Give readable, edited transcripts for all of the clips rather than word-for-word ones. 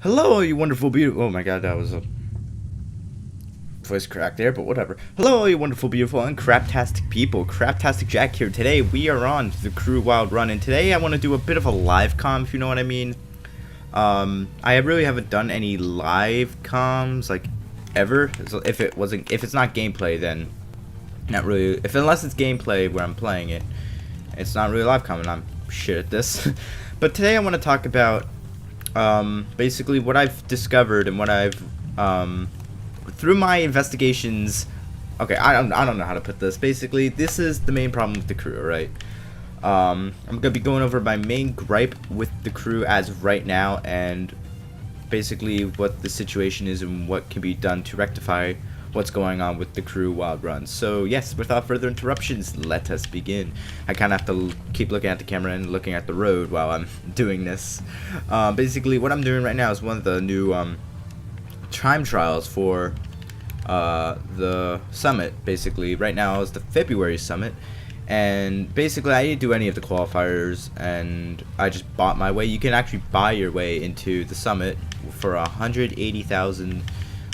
Hello, you wonderful, beautiful. Oh my god, that was a voice crack there, but whatever. Hello, you wonderful, beautiful, and craptastic people. CraptasticJack here. Today, we are on the Crew Wild Run, and today I want to do a bit of a live comm, if you know what I mean. I really haven't done any live comms, like, ever. So if it's not gameplay, then not really. Unless it's gameplay where I'm playing it, it's not really live comm, and I'm shit at this. But today I want to talk about basically what I've discovered and what I've through my investigations. Okay, I don't know how to put this. Basically, this is the main problem with the crew, right? I'm gonna be going over my main gripe with the crew as of right now, and basically what the situation is and what can be done to rectify what's going on with the crew wild run. So yes, without further interruptions, let us begin. I kind of have to keep looking at the camera and looking at the road while I'm doing this. Basically what I'm doing right now is one of the new time trials for the summit. Basically right now is the February summit, and basically I didn't do any of the qualifiers and I just bought my way. You can actually buy your way into the summit for 180,000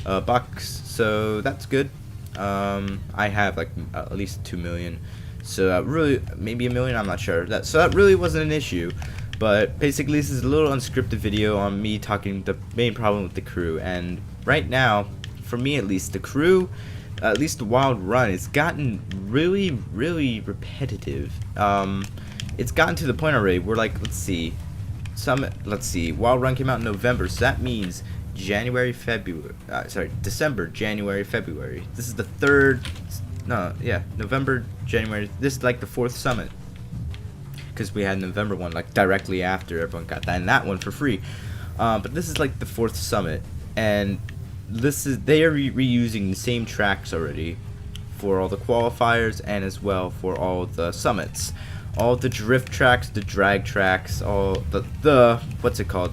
bucks, so that's good. I have like at least 2 million, so really maybe a million, I'm not sure. So that really wasn't an issue. But basically this is a little unscripted video on me talking the main problem with the crew. And right now, for me at least, the crew, at least the wild run, it's gotten really repetitive. It's gotten to the point already where, like, let's see, wild run came out in November, so that means January, February, December, January, February. This is the November, January. This is like the 4th summit, because we had November one like directly after everyone got that, and that one for free. But this is like the 4th summit, and they are reusing the same tracks already for all the qualifiers and as well for all the summits. All the drift tracks, the drag tracks, all the what's it called?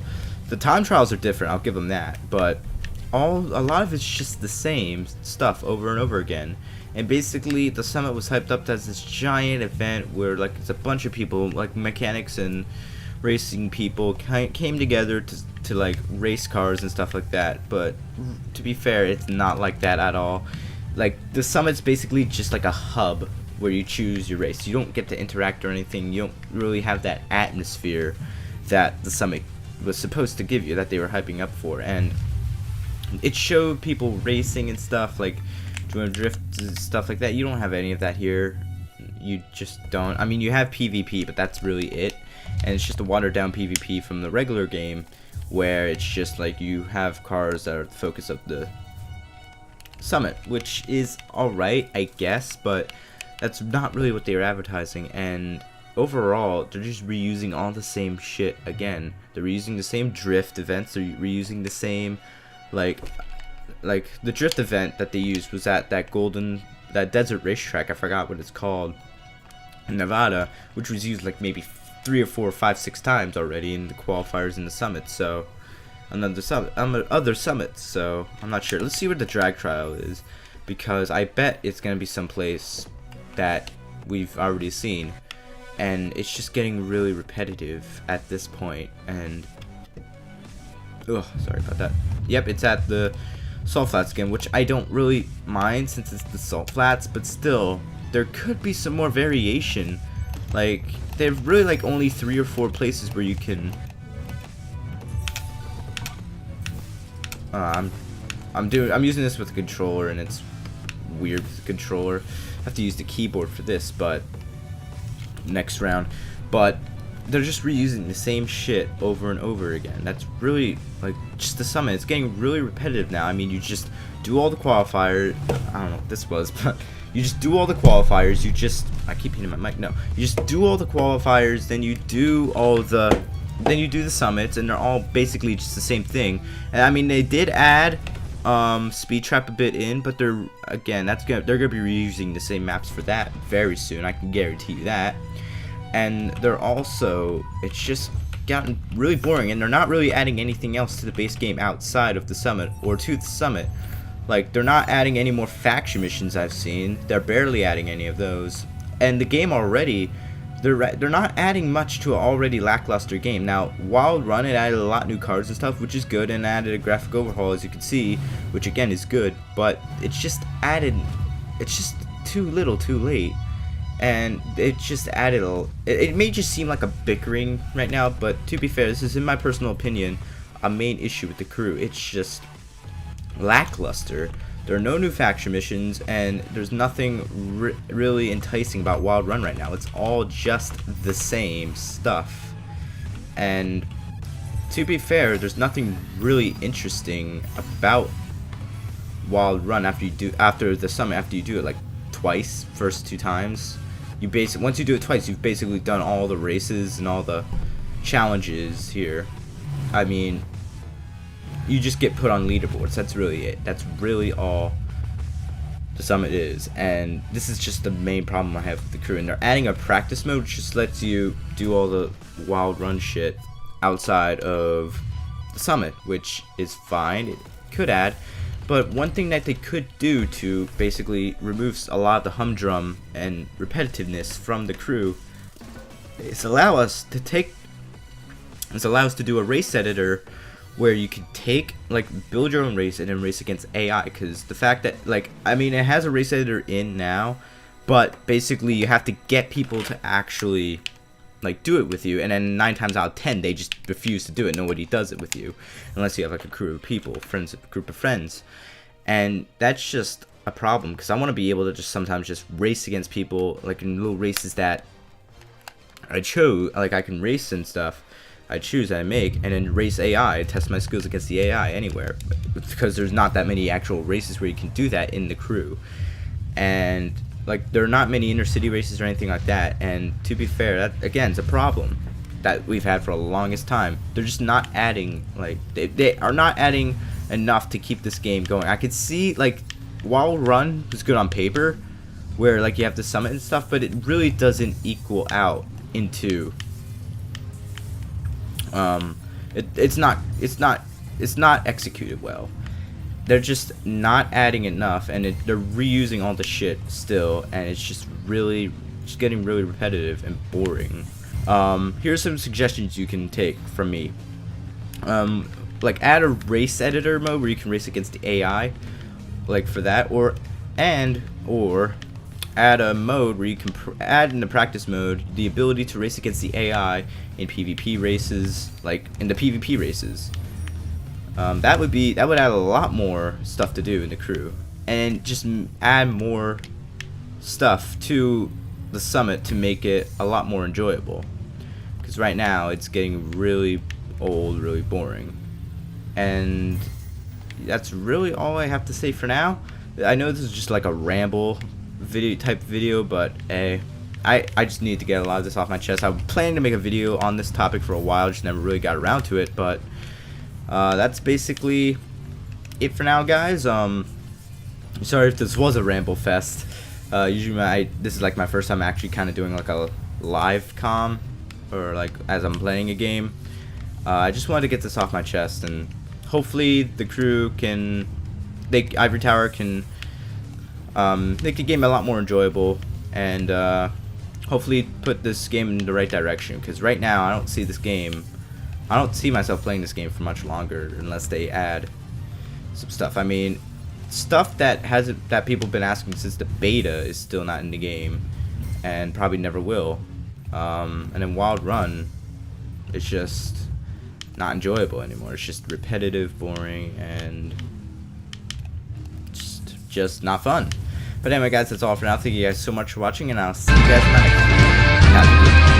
The time trials are different, I'll give them that, but a lot of it's just the same stuff over and over again. And basically the summit was hyped up as this giant event where, like, it's a bunch of people, like mechanics and racing people came together to like race cars and stuff like that. But to be fair, it's not like that at all. Like, the summit's basically just like a hub where you choose your race. You don't get to interact or anything. You don't really have that atmosphere that the summit was supposed to give you, that they were hyping up for. And it showed people racing and stuff, like doing drift and stuff like that. You don't have any of that here. You just don't. I mean, you have PvP, but that's really it. And it's just a watered down PvP from the regular game, where it's just like you have cars that are the focus of the summit, which is alright, I guess, but that's not really what they were advertising. And overall, they're just reusing all the same shit again. They're reusing the same drift events. They're reusing the same, like the drift event that they used was at that desert racetrack. I forgot what it's called in Nevada, which was used like maybe 3 or 4 or 5, 6 times already in the qualifiers and the summit. So other summits. So I'm not sure. Let's see what the drag trial is, because I bet it's gonna be someplace that we've already seen. And it's just getting really repetitive at this point. And sorry about that. Yep, it's at the Salt Flats again, which I don't really mind since it's the Salt Flats, but still, there could be some more variation. Like, there's really like only 3 or 4 places where you can. I'm using this with a controller, and it's weird with the controller. I have to use the keyboard for this, but next round. But they're just reusing the same shit over and over again. That's really, like, just the summit. It's getting really repetitive now. I mean, you just do all the qualifiers. I don't know what this was, but you just do all the qualifiers. I keep hitting my mic. No, you just do all the qualifiers. Then you do the summits, and they're all basically just the same thing. And I mean, they did add speed trap a bit in, but they're gonna be reusing the same maps for that very soon. I can guarantee you that. And it's just gotten really boring, and they're not really adding anything else to the base game outside of the summit or to the summit. Like, they're not adding any more faction missions I've seen. They're barely adding any of those. And the game already they're not adding much to an already lackluster game. Now, Wild Run, it added a lot of new cards and stuff, which is good, and added a graphic overhaul, as you can see, which again is good, but it's just too little too late. And it just added it may just seem like a bickering right now, but to be fair, this is, in my personal opinion, a main issue with the crew. It's just lackluster. There are no new faction missions, and there's nothing really enticing about Wild Run right now. It's all just the same stuff. And to be fair, there's nothing really interesting about Wild Run after the summit. After you do it like twice, first 2 times, once you do it twice, you've basically done all the races and all the challenges here. I mean, you just get put on leaderboards. That's really it. That's really all the summit is. And this is just the main problem I have with the crew. And they're adding a practice mode, which just lets you do all the Wild Run shit outside of the summit, which is fine. It could add. But one thing that they could do to basically remove a lot of the humdrum and repetitiveness from the crew is allow us to do a race editor where you can build your own race and then race against AI. Because the fact that, I mean, it has a race editor in now, but basically you have to get people to actually do it with you, and then 9 times out of 10 they just refuse to do it. Nobody does it with you unless you have a crew of people, a group of friends. And that's just a problem, because I want to be able to just sometimes just race against people in little races that I chose, I can race and stuff I choose that I make, and then race AI, test my skills against the AI anywhere, because there's not that many actual races where you can do that in the crew. And there are not many inner city races or anything like that. And to be fair, that again is a problem that we've had for the longest time. They're just not adding, they are not adding enough to keep this game going. I could see Wild Run was good on paper, where you have the summit and stuff, but it really doesn't equal out into it's not executed well. They're just not adding enough, and they're reusing all the shit still, and it's just getting really repetitive and boring. Here's some suggestions you can take from me. Add a race editor mode where you can race against the AI, for that, or add a mode where you can add in the practice mode the ability to race against the AI in PvP races, in the PvP races. That would add a lot more stuff to do in the crew, and just add more stuff to the summit to make it a lot more enjoyable. Because right now it's getting really old, really boring, and that's really all I have to say for now. I know this is just a ramble video, but I just need to get a lot of this off my chest. I'm planning to make a video on this topic for a while, just never really got around to it, but that's basically it for now, guys. Sorry if this was a ramble fest. Usually this is my first time actually kind of doing a live comm, or as I'm playing a game. I just wanted to get this off my chest, and hopefully the crew Ivory Tower can make the game a lot more enjoyable, and hopefully put this game in the right direction. Because right now I don't see myself playing this game for much longer unless they add some stuff. I mean, stuff that people have been asking since the beta is still not in the game, and probably never will. And then Wild Run, it's just not enjoyable anymore. It's just repetitive, boring, and just not fun. But anyway, guys, that's all for now. Thank you guys so much for watching, and I'll see you guys in the next video. Have a good one.